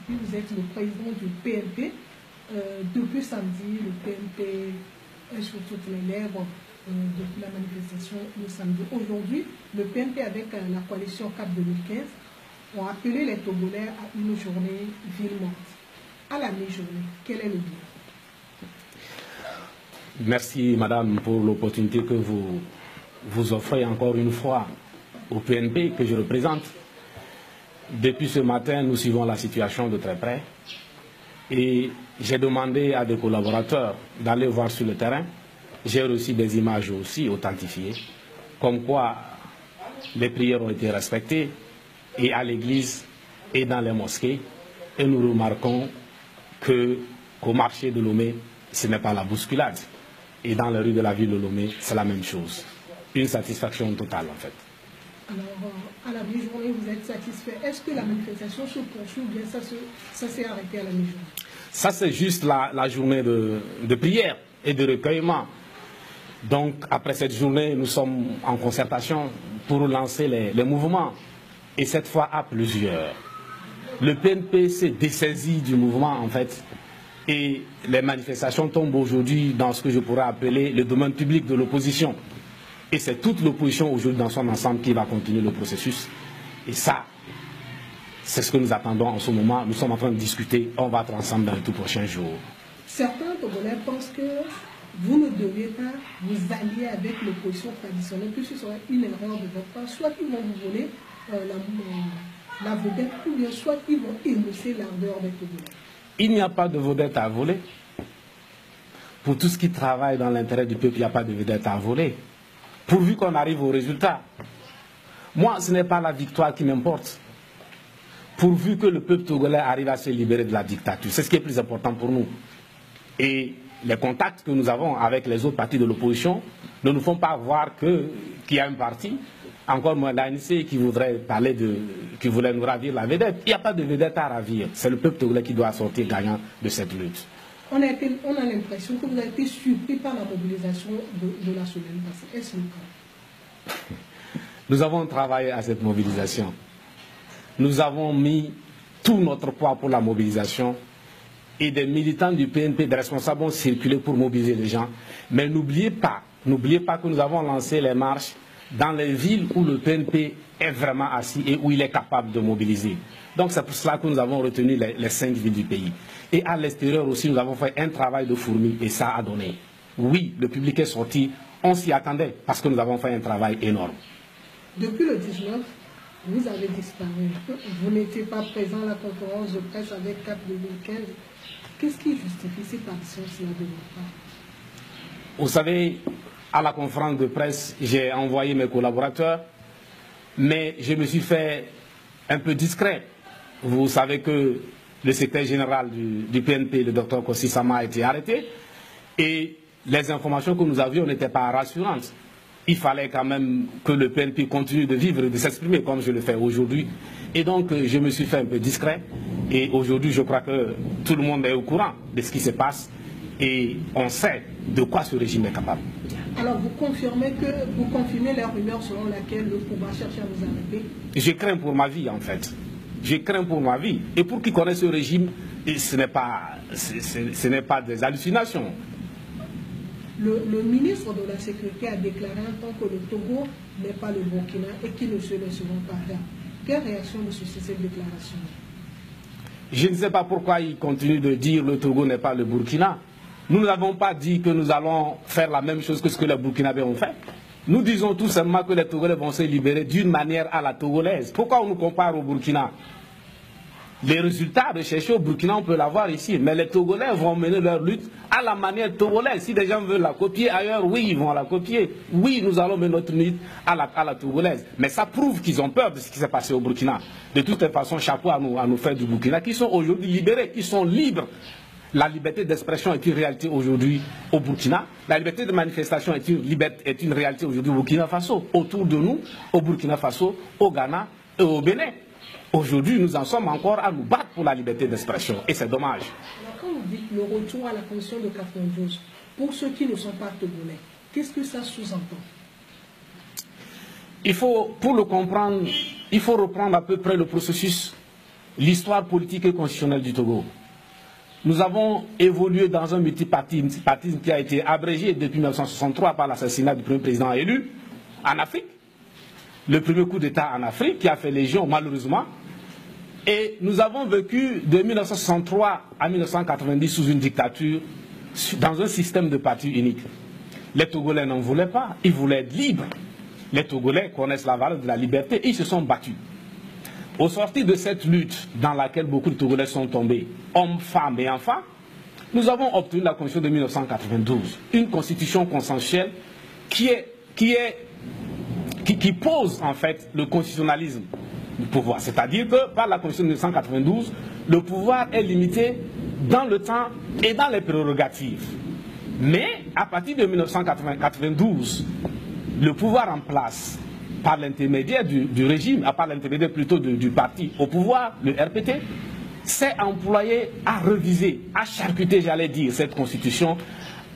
puis vous êtes le président du PNP. Depuis samedi, le PNP est sur toutes les lèvres depuis la manifestation le samedi. Aujourd'hui, le PNP avec la coalition CAP 2015 ont appelé les Togolais à une journée ville morte. À la mi-journée, quel est le bilan? Merci madame pour l'opportunité que vous offrez encore une fois au PNP que je représente. Depuis ce matin, nous suivons la situation de très près et j'ai demandé à des collaborateurs d'aller voir sur le terrain. J'ai reçu des images aussi authentifiées, comme quoi les prières ont été respectées et à l'église et dans les mosquées. Et nous remarquons qu'au marché de Lomé, ce n'est pas la bousculade. Et dans les rues de la ville de Lomé, c'est la même chose. Une satisfaction totale en fait. Alors, à la mi-journée, vous êtes satisfait. Est-ce que la manifestation se poursuit ou bien ça s'est arrêté à la mi-journée? Ça, c'est juste la journée de prière et de recueillement. Donc, après cette journée, nous sommes en concertation pour lancer les mouvements. Et cette fois, à plusieurs. Le PNP s'est dessaisi du mouvement, en fait. Et les manifestations tombent aujourd'hui dans ce que je pourrais appeler le domaine public de l'opposition. Et c'est toute l'opposition aujourd'hui dans son ensemble qui va continuer le processus. Et ça, c'est ce que nous attendons en ce moment. Nous sommes en train de discuter. On va être ensemble dans les tout prochains jours. Certains Togolais pensent que vous ne deviez pas vous allier avec l'opposition traditionnelle, que ce serait une erreur de votre part. Soit ils vont vous voler la vedette, ou bien soit ils vont émousser l'ardeur des Togolais. Il n'y a pas de vedette à voler. Pour tout ce qui travaille dans l'intérêt du peuple, il n'y a pas de vedette à voler. Pourvu qu'on arrive au résultat. Moi, ce n'est pas la victoire qui m'importe. Pourvu que le peuple togolais arrive à se libérer de la dictature. C'est ce qui est plus important pour nous. Et les contacts que nous avons avec les autres partis de l'opposition ne nous font pas voir qu'il y a un parti, encore moins l'ANC, qui voudrait qui voulait nous ravir la vedette. Il n'y a pas de vedette à ravir. C'est le peuple togolais qui doit sortir gagnant de cette lutte. On a l'impression que vous avez été surpris par la mobilisation de la semaine passée. Est-ce le cas? Nous avons travaillé à cette mobilisation. Nous avons mis tout notre poids pour la mobilisation et des militants du PNP, des responsables ont circulé pour mobiliser les gens. Mais n'oubliez pas que nous avons lancé les marches dans les villes où le PNP est vraiment assis et où il est capable de mobiliser. Donc c'est pour cela que nous avons retenu les 5 villes du pays. Et à l'extérieur aussi, nous avons fait un travail de fourmi et ça a donné. Oui, le public est sorti, on s'y attendait parce que nous avons fait un travail énorme. Depuis le 19, vous avez disparu. Vous n'étiez pas présent à la conférence de presse avec CAP 2015. Qu'est-ce qui justifie cette absence-là de votre part? Vous savez, à la conférence de presse, j'ai envoyé mes collaborateurs, mais je me suis fait un peu discret. Vous savez que le secrétaire général du PNP, le docteur Kossi Sama, a été arrêté et les informations que nous avions n'étaient pas rassurantes. Il fallait quand même que le PNP continue de vivre et de s'exprimer comme je le fais aujourd'hui. Et donc, je me suis fait un peu discret. Et aujourd'hui, je crois que tout le monde est au courant de ce qui se passe et on sait de quoi ce régime est capable. Alors, vous confirmez les rumeurs selon lesquelles le pouvoir cherche à vous arrêter? Je crains pour ma vie, en fait. Je crains pour ma vie. Et pour qui connaît ce régime, ce n'est pas des hallucinations. Le ministre de la Sécurité a déclaré en tant que le Togo n'est pas le Burkina et qu'ils ne se laisseront pas faire. Quelle réaction de cette déclaration? Je ne sais pas pourquoi il continue de dire le Togo n'est pas le Burkina. Nous n'avons pas dit que nous allons faire la même chose que ce que les Burkinabés ont fait. Nous disons tout simplement que les Togolais vont se libérer d'une manière à la togolaise. Pourquoi on nous compare au Burkina? Les résultats recherchés au Burkina, on peut l'avoir ici. Mais les Togolais vont mener leur lutte à la manière togolaise. Si des gens veulent la copier ailleurs, oui, ils vont la copier. Oui, nous allons mener notre lutte à la togolaise. Mais ça prouve qu'ils ont peur de ce qui s'est passé au Burkina. De toute façon, chapeau à nous frères du Burkina, qui sont aujourd'hui libérés, qui sont libres. La liberté d'expression est une réalité aujourd'hui au Burkina. La liberté de manifestation est une réalité aujourd'hui au Burkina Faso. Autour de nous, au Burkina Faso, au Ghana et au Bénin. Aujourd'hui, nous en sommes encore à nous battre pour la liberté d'expression. Et c'est dommage. Alors, quand vous dites le retour à la condition de 92, pour ceux qui ne sont pas togolais, qu'est-ce que ça sous-entend? Pour le comprendre, il faut reprendre à peu près le processus. l'histoire politique et constitutionnelle du Togo. Nous avons évolué dans un multipartisme qui a été abrégé depuis 1963 par l'assassinat du premier président élu en Afrique. Le premier coup d'État en Afrique qui a fait légion, malheureusement. Et nous avons vécu de 1963 à 1990 sous une dictature, dans un système de parti unique. Les Togolais n'en voulaient pas, ils voulaient être libres. Les Togolais connaissent la valeur de la liberté et ils se sont battus. Au sortir de cette lutte dans laquelle beaucoup de Togolais sont tombés, hommes, femmes et enfants, nous avons obtenu la Constitution de 1992, une constitution consensuelle qui pose en fait le constitutionnalisme du pouvoir. C'est-à-dire que par la Constitution de 1992, le pouvoir est limité dans le temps et dans les prérogatives. Mais à partir de 1992, le pouvoir en place, par l'intermédiaire du régime, par l'intermédiaire plutôt du parti au pouvoir, le RPT, s'est employé à reviser, à charcuter, j'allais dire, cette constitution,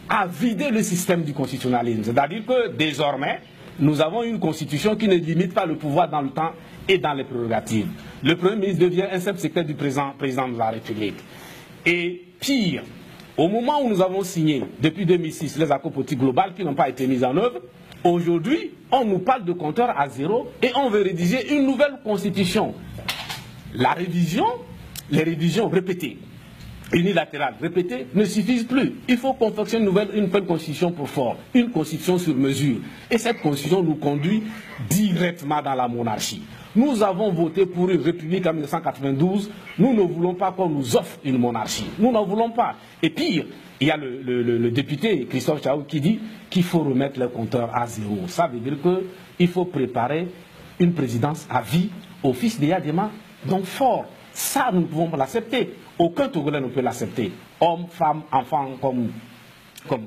à vider le système du constitutionnalisme. C'est-à-dire que désormais, nous avons une constitution qui ne limite pas le pouvoir dans le temps et dans les prérogatives. Le Premier ministre devient un simple secrétaire du président de la République. Et pire, au moment où nous avons signé, depuis 2006, les accords politiques globaux qui n'ont pas été mis en œuvre, aujourd'hui, on nous parle de compteur à zéro et on veut rédiger une nouvelle constitution. La révision, les révisions répétées, unilatérales répétées, ne suffisent plus. Il faut confectionner une nouvelle constitution pour fort, une constitution sur mesure. Et cette constitution nous conduit directement dans la monarchie. Nous avons voté pour une république en 1992. Nous ne voulons pas qu'on nous offre une monarchie. Nous n'en voulons pas. Et pire, il y a le député Christophe Chaou qui dit qu'il faut remettre le compteur à zéro. Ça veut dire qu'il faut préparer une présidence à vie au fils de Yadema. Donc fort, ça nous ne pouvons pas l'accepter. Aucun Togolais ne peut l'accepter. Hommes, femmes, enfants comme grands.